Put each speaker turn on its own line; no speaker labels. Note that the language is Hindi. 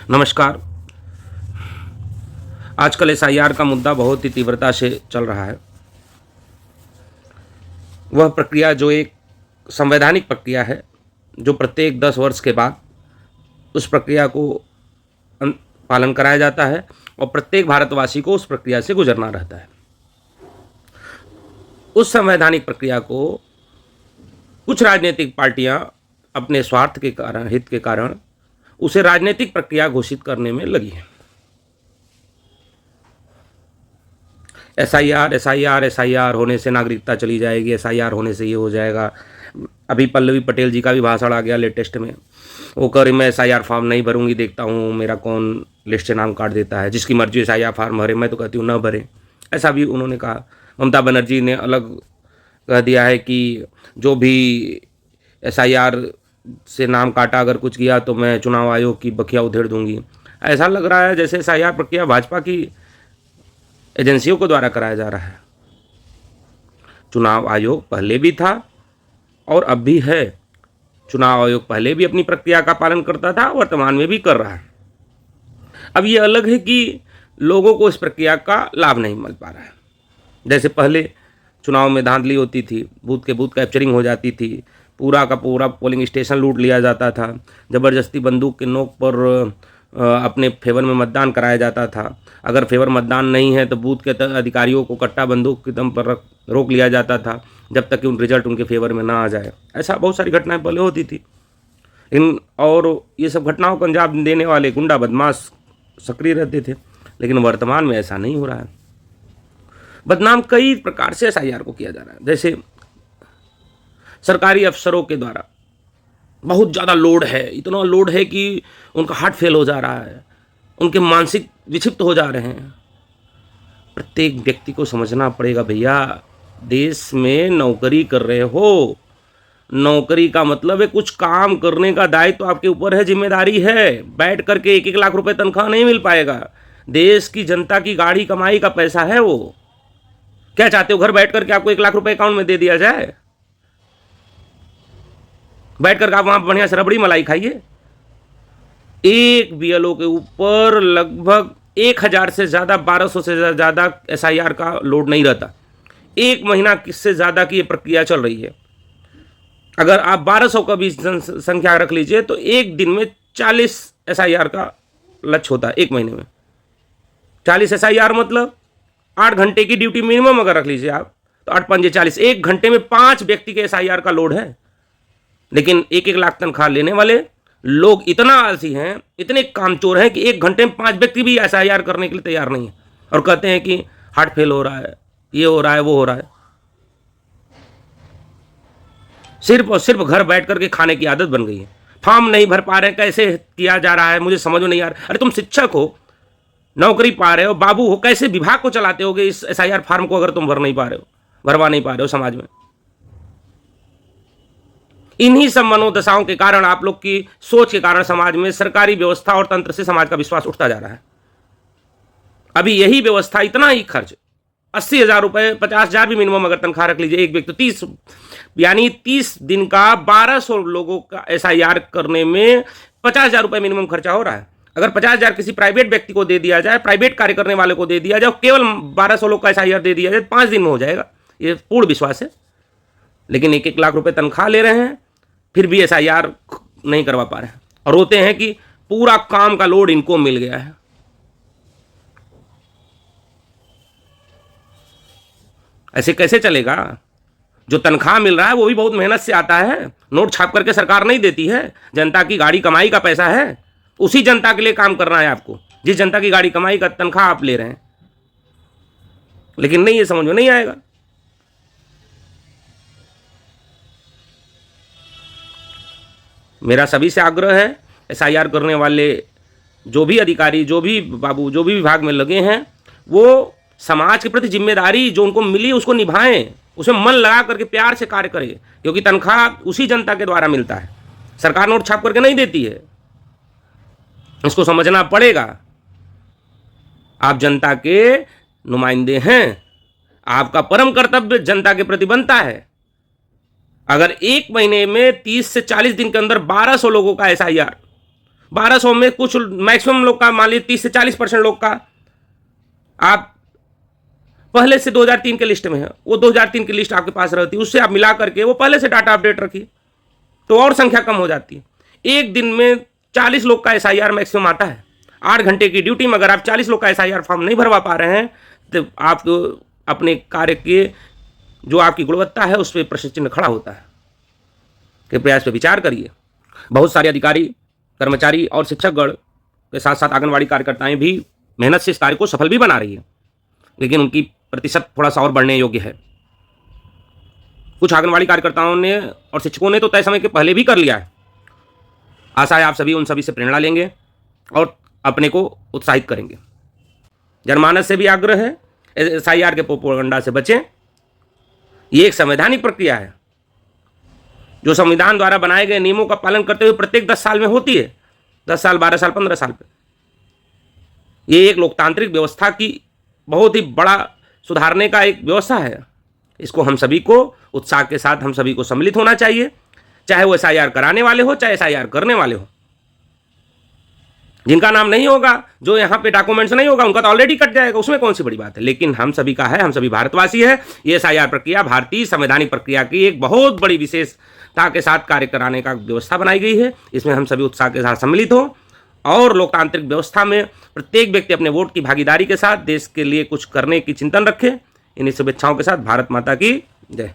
नमस्कार। आजकल एसआईआर का मुद्दा बहुत ही तीव्रता से चल रहा है। वह प्रक्रिया जो एक संवैधानिक प्रक्रिया है, जो प्रत्येक 10 वर्ष के बाद उस प्रक्रिया को पालन कराया जाता है और प्रत्येक भारतवासी को उस प्रक्रिया से गुजरना रहता है। उस संवैधानिक प्रक्रिया को कुछ राजनीतिक पार्टियां अपने स्वार्थ के कारण, हित के कारण उसे राजनीतिक प्रक्रिया घोषित करने में लगी है। एसआईआर होने से नागरिकता चली जाएगी, एसआईआर होने से ये हो जाएगा। अभी पल्लवी पटेल जी का भी भाषण आ गया लेटेस्ट में। वो कह रही मैं एसआईआर फॉर्म नहीं भरूंगी, देखता हूँ मेरा कौन लिस्ट से नाम काट देता है, जिसकी मर्जी एसआईआर फॉर्म भरे। मैं तो कहती हूँ न भरे, ऐसा भी उन्होंने कहा। ममता बनर्जी ने अलग कह दिया है कि जो भी एसआईआर से नाम काटा, अगर कुछ किया तो मैं चुनाव आयोग की बखिया उधेड़ दूंगी। ऐसा लग रहा है जैसे एसआईआर प्रक्रिया भाजपा की एजेंसियों को द्वारा कराया जा रहा है। चुनाव आयोग पहले भी था और अब भी है। चुनाव आयोग पहले भी अपनी प्रक्रिया का पालन करता था, वर्तमान में भी कर रहा है। अब ये अलग है कि लोगों को इस प्रक्रिया का लाभ नहीं मिल पा रहा है। जैसे पहले चुनाव में धांधली होती थी, बूथ के बूथ कैप्चरिंग हो जाती थी, पूरा का पूरा पोलिंग स्टेशन लूट लिया जाता था, ज़बरदस्ती बंदूक के नोक पर अपने फेवर में मतदान कराया जाता था। अगर फेवर मतदान नहीं है तो बूथ के अधिकारियों को कट्टा बंदूक के दम पर रोक लिया जाता था जब तक कि रिजल्ट उनके फेवर में ना आ जाए। ऐसा बहुत सारी घटनाएं पहले होती थी। और ये सब घटनाओं को अंजाम देने वाले गुंडा बदमाश सक्रिय रहते थे, लेकिन वर्तमान में ऐसा नहीं हो रहा है। बदनाम कई प्रकार से एसआईआर को किया जा रहा है। जैसे सरकारी अफसरों के द्वारा बहुत ज़्यादा लोड है, इतना लोड है कि उनका हार्ट फेल हो जा रहा है, उनके मानसिक विक्षिप्त हो जा रहे हैं। प्रत्येक व्यक्ति को समझना पड़ेगा, भैया देश में नौकरी कर रहे हो, नौकरी का मतलब है कुछ काम करने का दायित्व तो आपके ऊपर है, जिम्मेदारी है। बैठ करके 1-1 लाख रुपए तनख्वाह नहीं मिल पाएगा। देश की जनता की गाढ़ी कमाई का पैसा है वो। क्या चाहते हो, घर बैठ करके आपको 1 लाख रुपए अकाउंट में दे दिया जाए? बैठ कर आप वहां बढ़िया से रबड़ी मलाई खाइए। एक बीएलओ के ऊपर लगभग 1000 से ज़्यादा, 1200 से ज़्यादा एसआईआर का लोड नहीं रहता। एक महीना किससे ज़्यादा की ये प्रक्रिया चल रही है। अगर आप 1200 का भी संख्या रख लीजिए तो एक दिन में 40 एसआईआर का लक्ष्य होता है। एक महीने में 40 एसआईआर मतलब 8 घंटे की ड्यूटी मिनिमम अगर रख लीजिए आप, तो 8 पंजे 40, एक घंटे में 5 व्यक्ति के एसआईआर का लोड है। लेकिन 1-1 लाख तनख्वाह लेने वाले लोग इतना आलसी हैं, इतने कामचोर हैं कि 1 घंटे में 5 व्यक्ति भी एसआईआर करने के लिए तैयार नहीं है और कहते हैं कि हार्ट फेल हो रहा है, ये हो रहा है, वो हो रहा है। सिर्फ और सिर्फ घर बैठ करके खाने की आदत बन गई है। फॉर्म नहीं भर पा रहे, कैसे किया जा रहा है मुझे समझ में नहीं आ रहा। अरे तुम शिक्षक हो, नौकरी पा रहे हो, बाबू हो, कैसे विभाग को चलाते होगे इस एसआईआर फॉर्म को अगर तुम भरवा नहीं पा रहे हो समाज में। इन्हीं सब मनोदशाओं के कारण, आप लोग की सोच के कारण समाज में सरकारी व्यवस्था और तंत्र से समाज का विश्वास उठता जा रहा है। अभी यही व्यवस्था, इतना ही खर्च, 80,000 रुपए, 50,000 भी मिनिमम अगर तनख्वाह रख लीजिए एक व्यक्ति, 30 दिन का 1200 लोगों का एसआईआर करने में 50,000 रुपए मिनिमम खर्चा हो रहा है। अगर 50,000 किसी प्राइवेट व्यक्ति को दे दिया जाए, प्राइवेट कार्य करने वाले को दे दिया जाए, केवल 1200 लोग का एसआईआर दे दिया जाए, 5 दिन में हो जाएगा। ये पूर्ण विश्वास है। लेकिन 1-1 लाख रुपए तनख्वाह ले रहे हैं, फिर भी एसआईआर नहीं करवा पा रहे हैं और रोते हैं कि पूरा काम का लोड इनको मिल गया है। ऐसे कैसे चलेगा? जो तनख्वाह मिल रहा है वो भी बहुत मेहनत से आता है। नोट छाप करके सरकार नहीं देती है। जनता की गाड़ी कमाई का पैसा है, उसी जनता के लिए काम करना है आपको, जिस जनता की गाड़ी कमाई का तनख्वाह आप ले रहे हैं। लेकिन नहीं, ये समझ में नहीं आएगा। मेरा सभी से आग्रह है, एसआईआर करने वाले जो भी अधिकारी, जो भी बाबू, जो भी विभाग में लगे हैं, वो समाज के प्रति जिम्मेदारी जो उनको मिली उसको निभाएं, उसमें मन लगा करके प्यार से कार्य करें, क्योंकि तनख्वाह उसी जनता के द्वारा मिलता है। सरकार नोट छाप करके नहीं देती है, इसको समझना पड़ेगा। आप जनता के नुमाइंदे हैं, आपका परम कर्तव्य जनता के प्रति बनता है। अगर एक महीने में 30 से 40 दिन के अंदर 1200 लोगों का एसआईआर, 1200 में कुछ मैक्सिमम लोग का मान लीजिए 30 से 40% लोग का आप पहले से 2003 के लिस्ट में है, वो 2003 की लिस्ट आपके पास रहती है, उससे आप मिला करके वो पहले से डाटा अपडेट रखिए तो और संख्या कम हो जाती है। एक दिन में 40 लोग का SIR मैक्सिमम आता है। 8 घंटे की ड्यूटी में अगर आप 40 लोग का SIR फॉर्म नहीं भरवा पा रहे हैं तो आप तो अपने कार्य के जो आपकी गुणवत्ता है उस पर प्रश्न चिन्ह खड़ा होता है। कृपया इस पर विचार करिए। बहुत सारे अधिकारी, कर्मचारी और शिक्षकगण के साथ साथ आंगनबाड़ी कार्यकर्ताएं भी मेहनत से इस कार्य को सफल भी बना रही है, लेकिन उनकी प्रतिशत थोड़ा सा और बढ़ने योग्य है। कुछ आंगनबाड़ी कार्यकर्ताओं ने और शिक्षकों ने तो तय समय के पहले भी कर लिया है। आशा है आप सभी उन सभी से प्रेरणा लेंगे और अपने को उत्साहित करेंगे। जनमानस से भी आग्रह है, SIR के प्रोपेगेंडा से बचें। ये एक संवैधानिक प्रक्रिया है जो संविधान द्वारा बनाए गए नियमों का पालन करते हुए प्रत्येक 10 साल में होती है। 10 साल, 12 साल, 15 साल पे ये एक लोकतांत्रिक व्यवस्था की बहुत ही बड़ा सुधारने का एक व्यवस्था है। इसको हम सभी को उत्साह के साथ हम सभी को सम्मिलित होना चाहिए, चाहे वो SIR कराने वाले हो चाहे SIR करने वाले हो। जिनका नाम नहीं होगा, जो यहाँ पे डॉक्यूमेंट्स नहीं होगा, उनका तो ऑलरेडी कट जाएगा, उसमें कौन सी बड़ी बात है। लेकिन हम सभी का है, हम सभी भारतवासी है। ये SIR प्रक्रिया भारतीय संवैधानिक प्रक्रिया की एक बहुत बड़ी विशेषता के साथ कार्य कराने का व्यवस्था बनाई गई है। इसमें हम सभी उत्साह के साथ सम्मिलित हो और लोकतांत्रिक व्यवस्था में प्रत्येक व्यक्ति अपने वोट की भागीदारी के साथ देश के लिए कुछ करने की चिंतन रखे। इन्हीं शुभेच्छाओं के साथ भारत माता की जय।